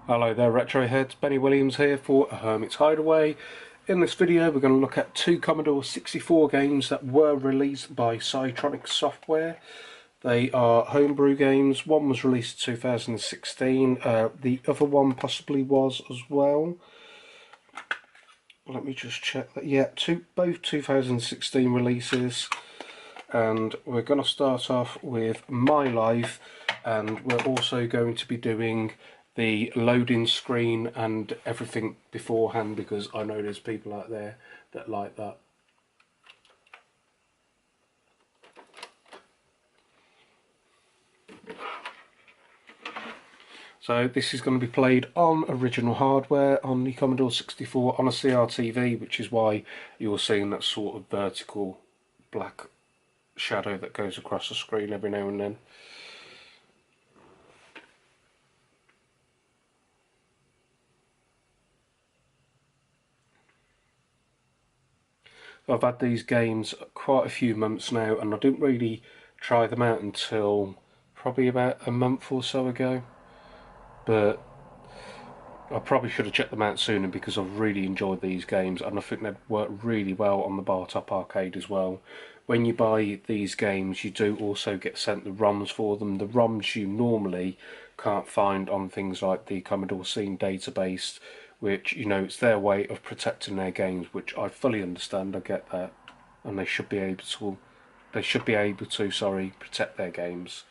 Hello there retro heads, Benny Williams here for A Hermit's Hideaway. In this video we're going to look at two Commodore 64 games that were released by Psytronik software. They are homebrew games. One was released in 2016, the other one possibly was as well. Let me just check that. Yeah, both 2016 releases. And we're going to start off with My Life, and we're also going to be doing the loading screen and everything beforehand, because I know there's people out there that like that. So this is going to be played on original hardware on the Commodore 64 on a CRTV, which is why you're seeing that sort of vertical black shadow that goes across the screen every now and then. I've had these games quite a few months now, and I didn't really try them out until probably about a month or so ago, but I probably should have checked them out sooner because I've really enjoyed these games, and I think they'd work really well on the Bar Top Arcade as well. When you buy these games, you do also get sent the ROMs for them. The ROMs you normally can't find on things like the Commodore Scene database, which, you know, it's their way of protecting their games, which I fully understand. I get that, and they should be able to. Protect their games.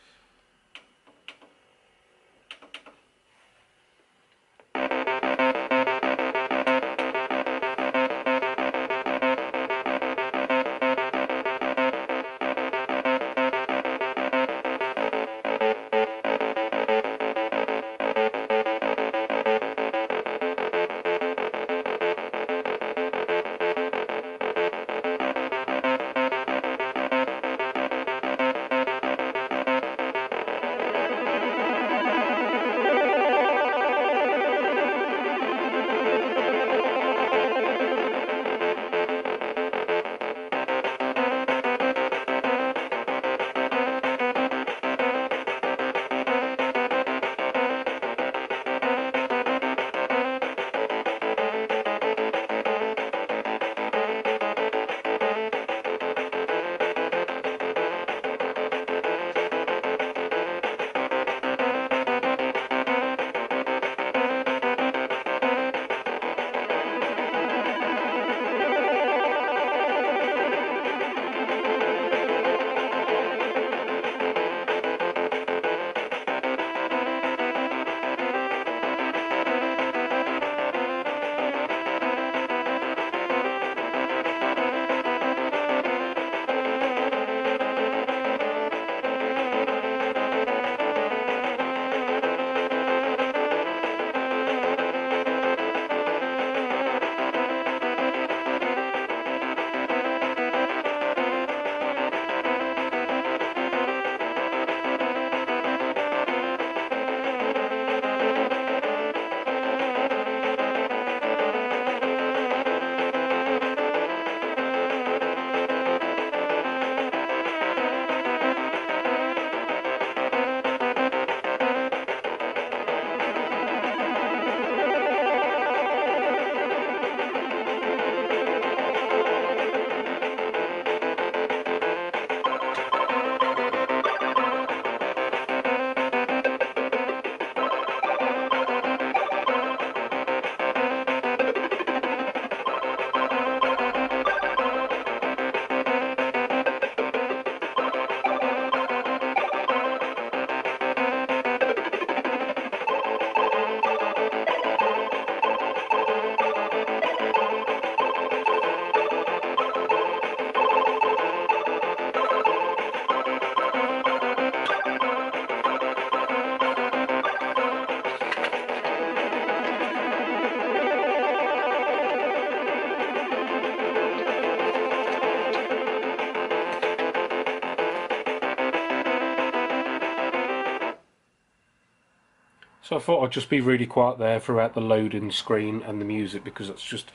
So I thought I'd just be really quiet there throughout the loading screen and the music, because it's just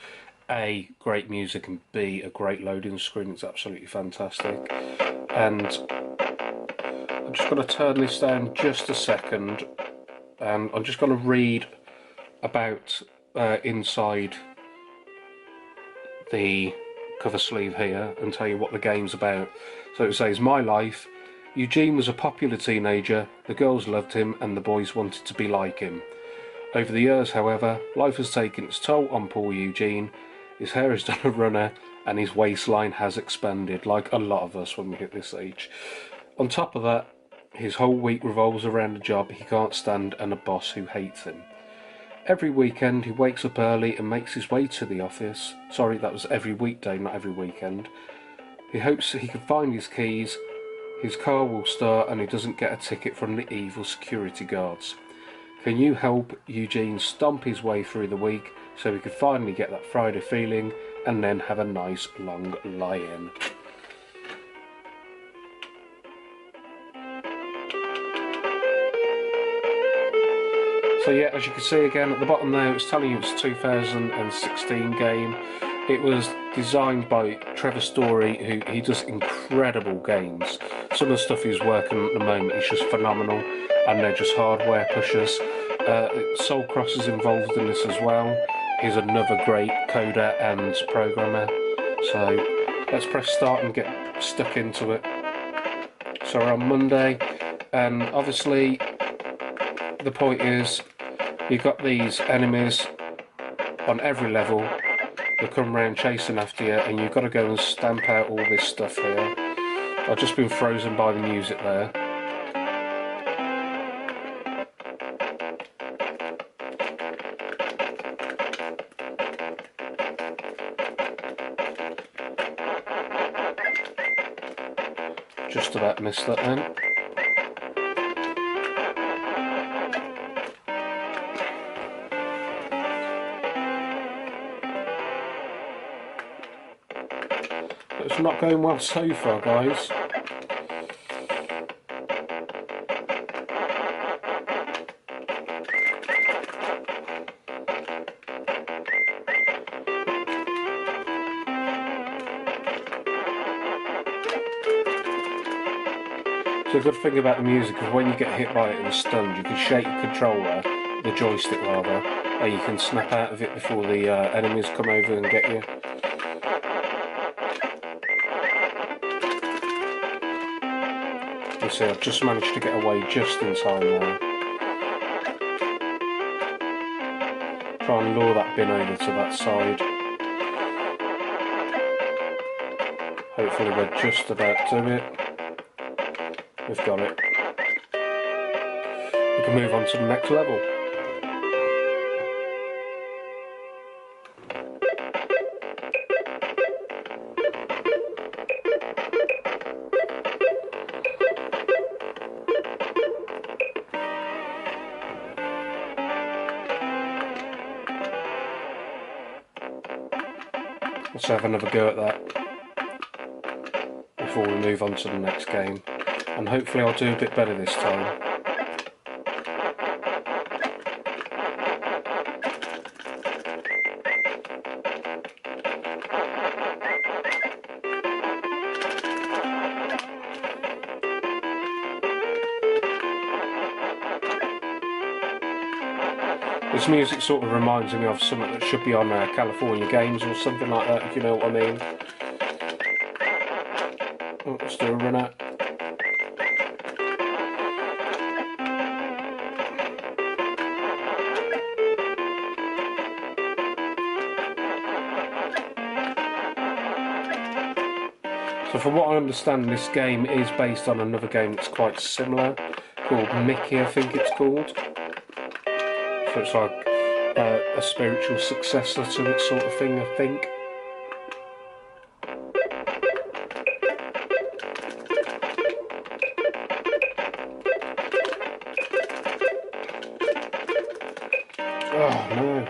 A, great music, and B, a great loading screen. It's absolutely fantastic. And I'm just going to turn this down just a second, and I'm just going to read about inside the cover sleeve here and tell you what the game's about. So it says, my life. Eugene was a popular teenager, the girls loved him and the boys wanted to be like him. Over the years, however, life has taken its toll on poor Eugene. His hair has done a runner and his waistline has expanded, like a lot of us when we hit this age. On top of that, his whole week revolves around a job he can't stand and a boss who hates him. Every weekend he wakes up early and makes his way to the office. Sorry, that was every weekday, not every weekend. He hopes that he can find his keys, his car will start and he doesn't get a ticket from the evil security guards. Can you help Eugene stomp his way through the week so he can finally get that Friday feeling and then have a nice long lie-in? So yeah, as you can see again at the bottom there, it's telling you it's a 2016 game. It was designed by Trevor Story, who he does incredible games. Some of the stuff he's working on at the moment is just phenomenal, and they're just hardware pushers. Soulcross is involved in this as well. He's another great coder and programmer. So let's press start and get stuck into it. So we're on Monday, and obviously the point is you've got these enemies on every level that come around chasing after you, and you've got to go and stamp out all this stuff here. I've just been frozen by the music there. Just about missed that then. It's not going well so far, guys. So a good thing about the music is when you get hit by it and stunned, you can shake your controller, the joystick rather, and you can snap out of it before the enemies come over and get you. You see, I've just managed to get away just in time there. Try and lure that bin over to that side. Hopefully we're just about to it. We've got it. We can move on to the next level. Let's have another go at that before we move on to the next game, and hopefully I'll do a bit better this time. This music sort of reminds me of something that should be on California Games or something like that, if you know what I mean. Oh, let's do a run out. So from what I understand, this game is based on another game that's quite similar, called Mickey, I think it's called. So it's like a spiritual successor to it sort of thing, I think. Oh no.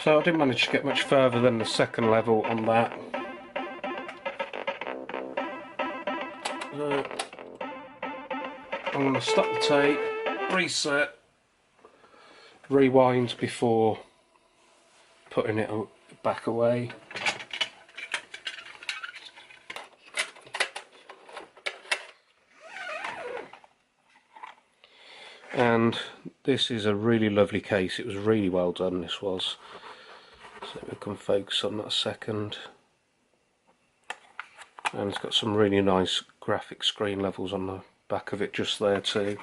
So I didn't manage to get much further than the second level on that. So I'm going to stop the tape, reset, rewind before putting it back away. And this is a really lovely case. It was really well done, this was. So we can focus on that a second. And it's got some really nice graphic screen levels on the back of it just there too.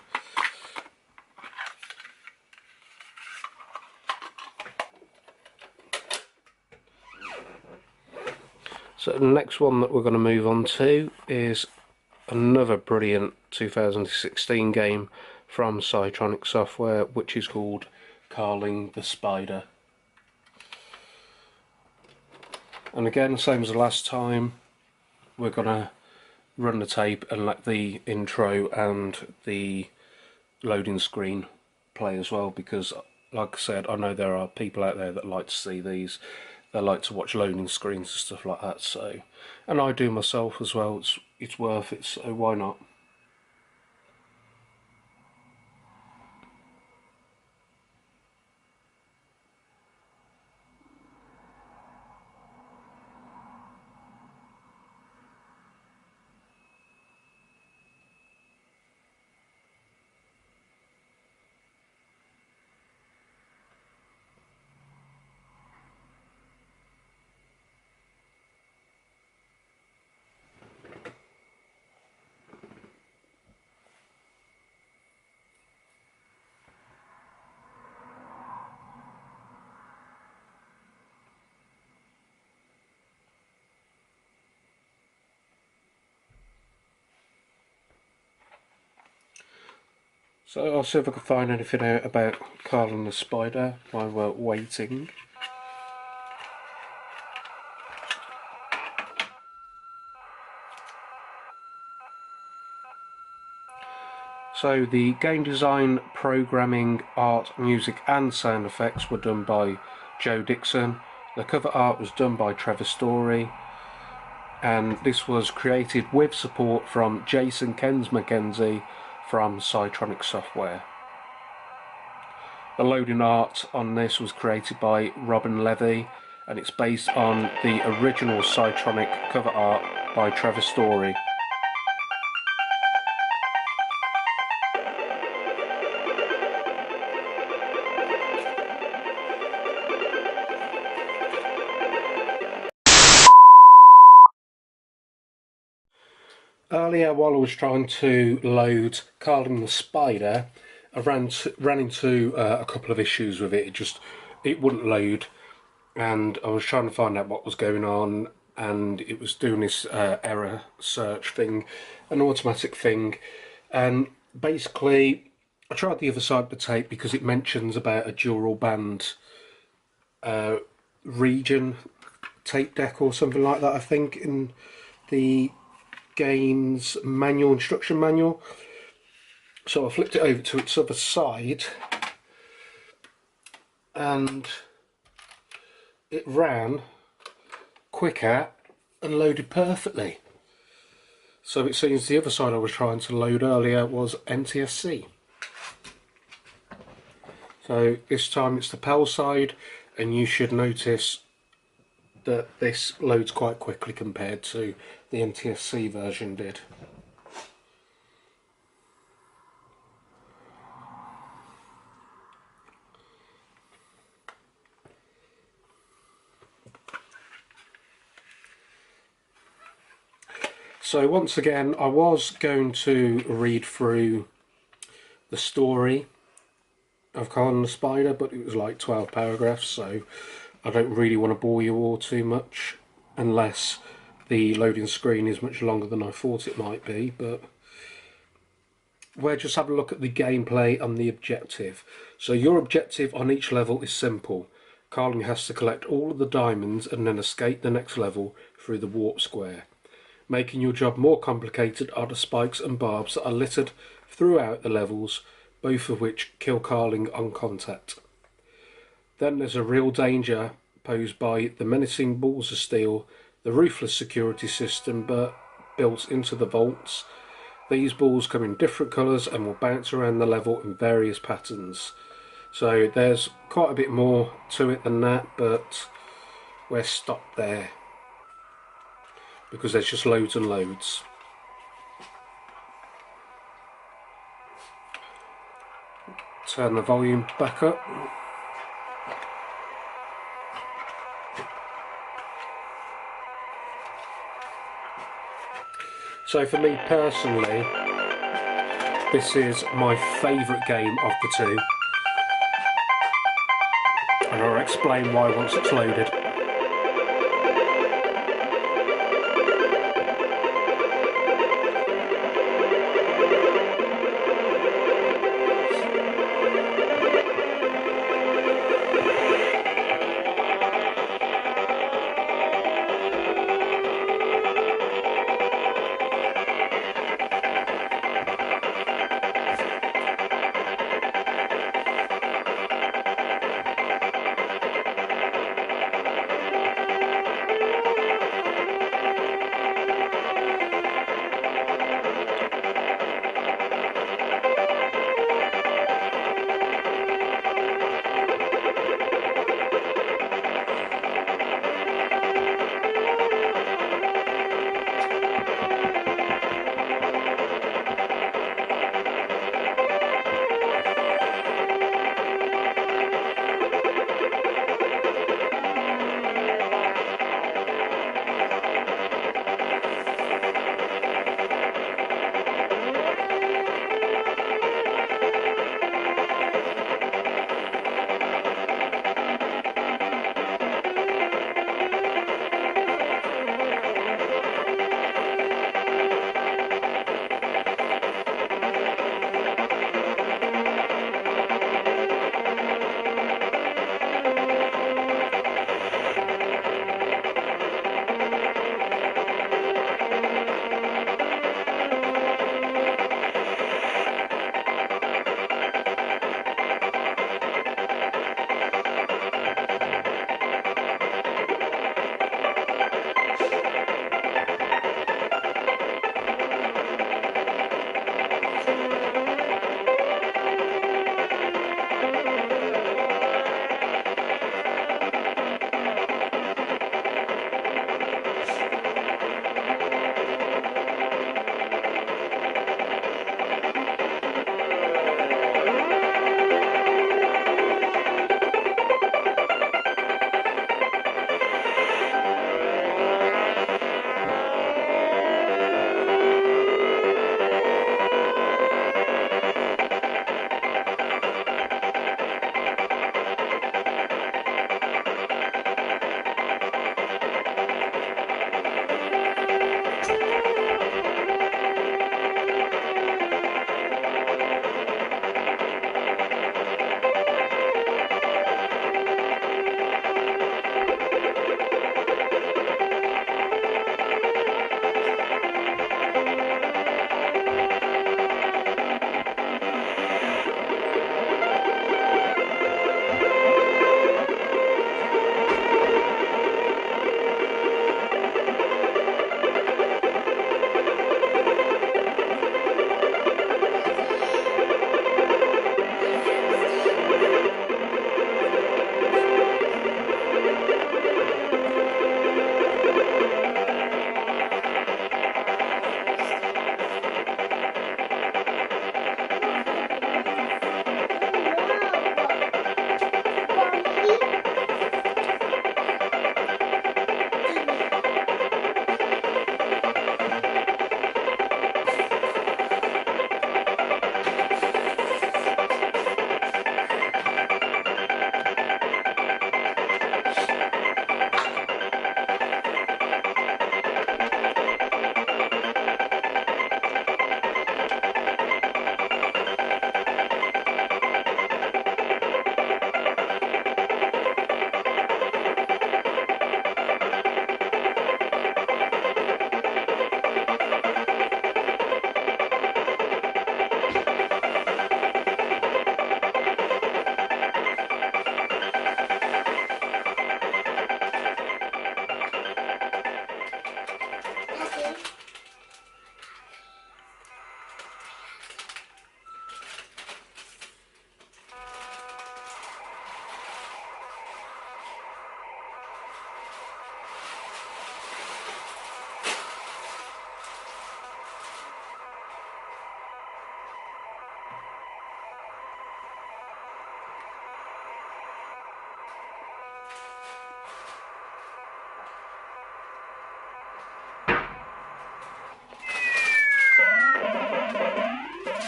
So the next one that we're going to move on to is another brilliant 2016 game from Psytronik Software, which is called Carling the Spider. And again, same as the last time, we're going to run the tape and let the intro and the loading screen play as well, because like I said, I know there are people out there that like to see these. They like to watch loading screens and stuff like that, so, and I do myself as well. It's worth it, so why not? So I'll see if I can find anything out about Carling the Spider while we're waiting. So the game design, programming, art, music and sound effects were done by Joe Dixon. The cover art was done by Trevor Story, and this was created with support from Jason Kens-McKenzie from Psytronik Software. The loading art on this was created by Robin Levy, and it's based on the original Psytronik cover art by Trevor Story. Earlier, while I was trying to load Carling the Spider, I ran into a couple of issues with it. It wouldn't load, and I was trying to find out what was going on, and it was doing this error search thing, an automatic thing, and basically I tried the other side of the tape because it mentions about a dual band region tape deck or something like that, I think, in the game's manual, instruction manual. So I flipped it over to its other side and it ran quicker and loaded perfectly. So it seems the other side I was trying to load earlier was NTSC. So this time it's the PAL side, and you should notice that this loads quite quickly compared to the NTSC version did. So once again, I was going to read through the story of Carling the Spider, but it was like 12 paragraphs, so I don't really want to bore you all too much, unless the loading screen is much longer than I thought it might be. But we'll just have a look at the gameplay and the objective. So your objective on each level is simple. Carling has to collect all of the diamonds and then escape the next level through the warp square. Making your job more complicated are the spikes and barbs that are littered throughout the levels, both of which kill Carling on contact. Then there's a real danger posed by the menacing balls of steel, the ruthless security system but built into the vaults. These balls come in different colours and will bounce around the level in various patterns. So there's quite a bit more to it than that, but we're stopped there because there's just loads and loads. Turn the volume back up. So for me personally, this is my favourite game of the two, and I'll explain why once it's loaded.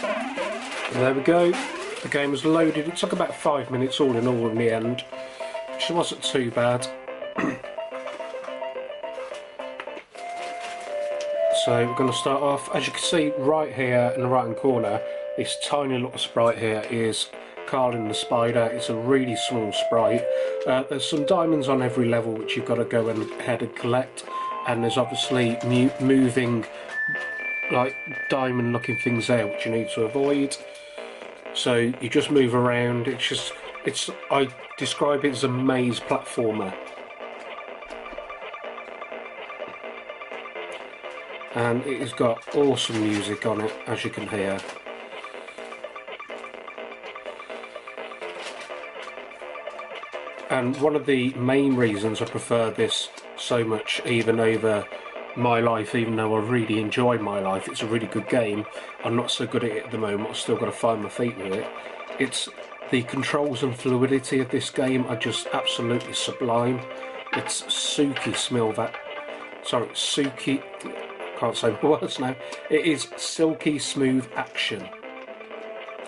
And there we go, the game was loaded. It took about 5 minutes all in all in the end, which wasn't too bad. So we're going to start off, as you can see right here in the right hand corner, this tiny little sprite here is Carlin the Spider. It's a really small sprite. There's some diamonds on every level which you've got to go ahead and collect, and there's obviously moving like diamond looking things there which you need to avoid. So you just move around. I describe it as a maze platformer. And it has got awesome music on it, as you can hear. And one of the main reasons I prefer this so much even over My Life, even though I really enjoy My Life, it's a really good game, I'm not so good at it at the moment, I've still got to find my feet with it. It's the controls and fluidity of this game are just absolutely sublime. It's can't say the words now. It is silky smooth action,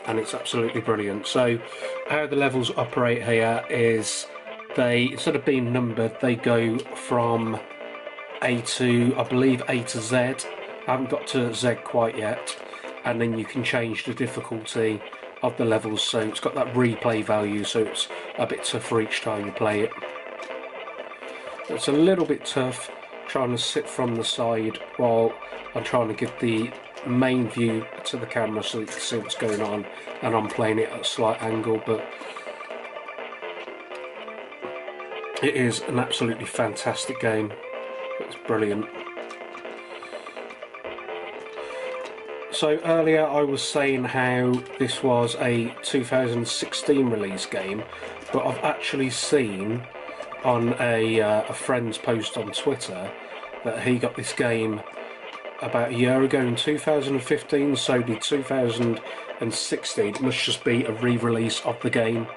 and it's absolutely brilliant. So how the levels operate here is they, instead of being numbered, they go from A to, I believe, A to Z. I haven't got to Z quite yet, and then you can change the difficulty of the levels, so it's got that replay value, so it's a bit tougher each time you play it. It's a little bit tough trying to sit from the side while I'm trying to give the main view to the camera so you can see what's going on, and I'm playing it at a slight angle, but it is an absolutely fantastic game. It's brilliant. So earlier I was saying how this was a 2016 release game, but I've actually seen on a friend's post on Twitter that he got this game about a year ago in 2015, so did 2016. It must just be a re-release of the game,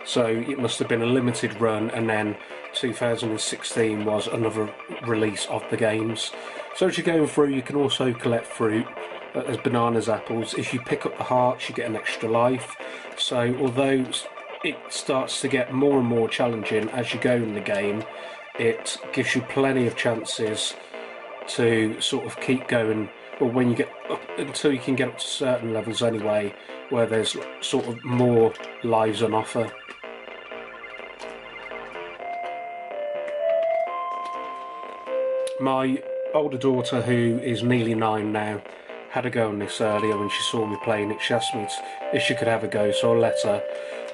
so it must have been a limited run, and then 2016 was another release of the games. So as you're going through, you can also collect fruit. There's bananas, apples. If you pick up the hearts, you get an extra life. So although it starts to get more and more challenging as you go in the game, it gives you plenty of chances to sort of keep going, or when you get up, until you can get up to certain levels anyway, where there's sort of more lives on offer. My older daughter, who is nearly 9 now, had a go on this earlier when she saw me playing it. She asked me if she could have a go, so I let her,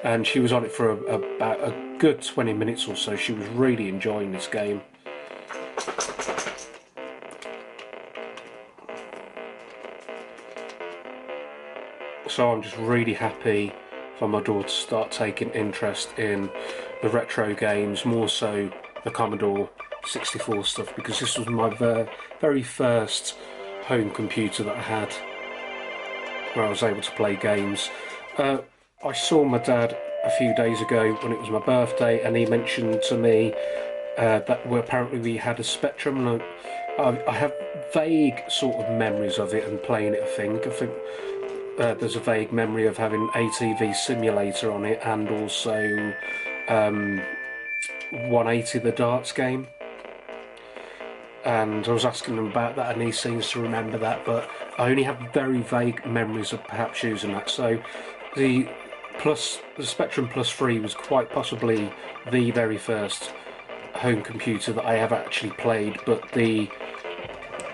and she was on it for about a good 20 minutes or so. She was really enjoying this game. So I'm just really happy for my daughter to start taking interest in the retro games, more so the Commodore 64 stuff, because this was my very first home computer that I had where I was able to play games. I saw my dad a few days ago when it was my birthday, and he mentioned to me that apparently we had a Spectrum, and I have vague sort of memories of it and playing it. I think there's a vague memory of having ATV Simulator on it, and also 180 the darts game. And I was asking him about that, and he seems to remember that, but I only have very vague memories of perhaps using that. So the Spectrum Plus 3 was quite possibly the very first home computer that I ever actually played, but the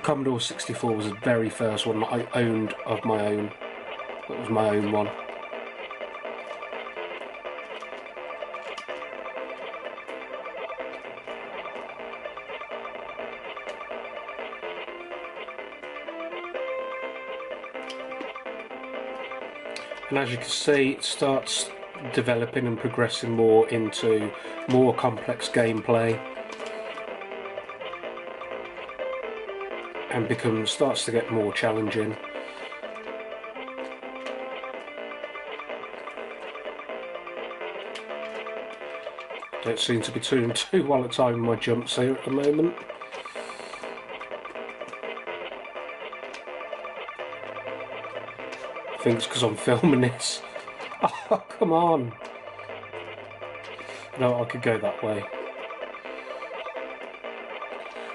Commodore 64 was the very first one that I owned of my own. That was my own one. And as you can see, it starts developing and progressing more into more complex gameplay, and starts to get more challenging. Don't seem to be doing too well at timing my jumps here at the moment. think it's because I'm filming this. Oh, come on. No, I could go that way.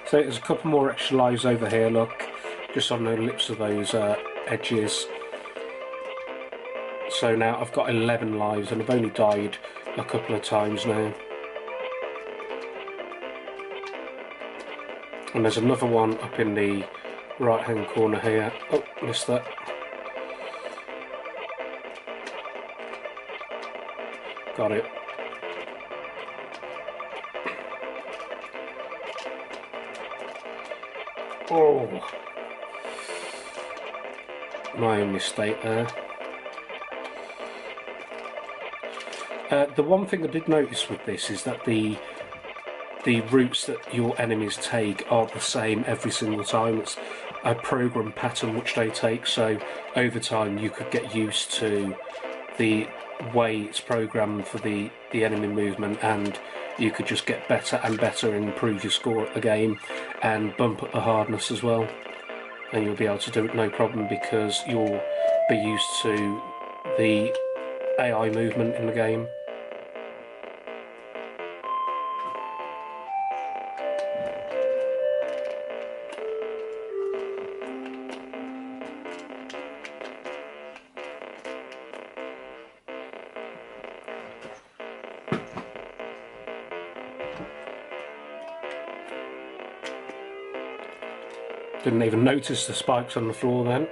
So there's a couple more extra lives over here, look. Just on the lips of those edges. So now I've got 11 lives and I've only died a couple of times now. And there's another one up in the right hand corner here. Oh, missed that. Got it. Oh, my own mistake there. The one thing I did notice with this is that the routes that your enemies take aren't the same every single time. It's a program pattern which they take, so over time you could get used to the way it's programmed for the enemy movement, and you could just get better and better and improve your score at the game and bump up the hardness as well, and you'll be able to do it no problem because you'll be used to the AI movement in the game. Didn't even notice the spikes on the floor then.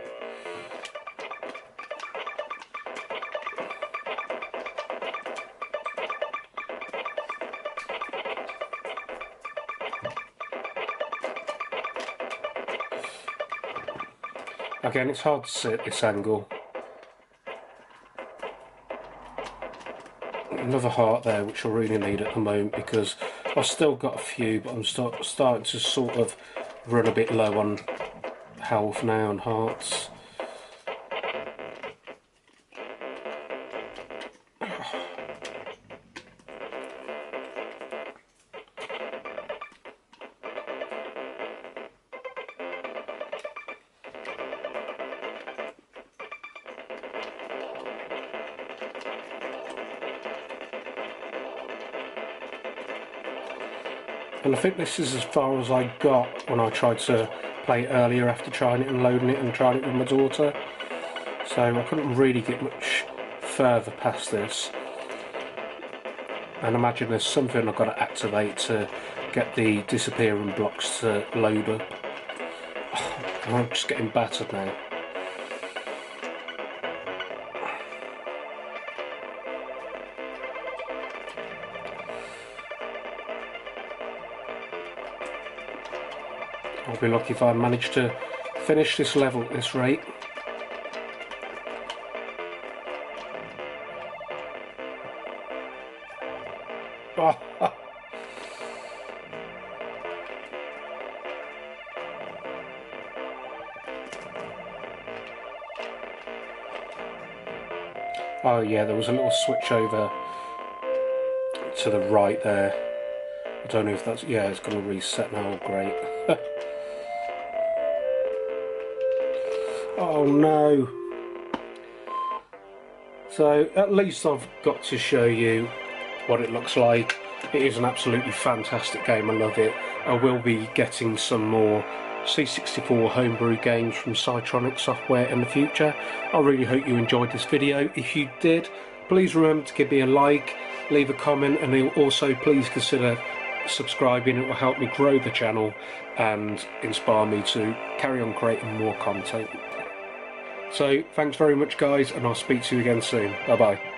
Again, it's hard to see at this angle. Another heart there, which I really need at the moment because I've still got a few, but I'm starting to sort of run a bit low on health now and hearts. And I think this is as far as I got when I tried to play it earlier after trying it and loading it and trying it with my daughter. So I couldn't really get much further past this. And imagine there's something I've got to activate to get the disappearing blocks to load up. I'm just getting battered now. I'll be lucky if I manage to finish this level at this rate. Oh. Oh yeah, there was a little switch over to the right there. I don't know if that's... yeah, it's going to reset now. Great. Oh no. So at least I've got to show you what it looks like. It is an absolutely fantastic game. I love it. I will be getting some more C64 homebrew games from Psytronik software in the future. I really hope you enjoyed this video. If you did, please remember to give me a like, leave a comment, and also please consider subscribing. It will help me grow the channel and inspire me to carry on creating more content. So thanks very much guys, and I'll speak to you again soon. Bye bye.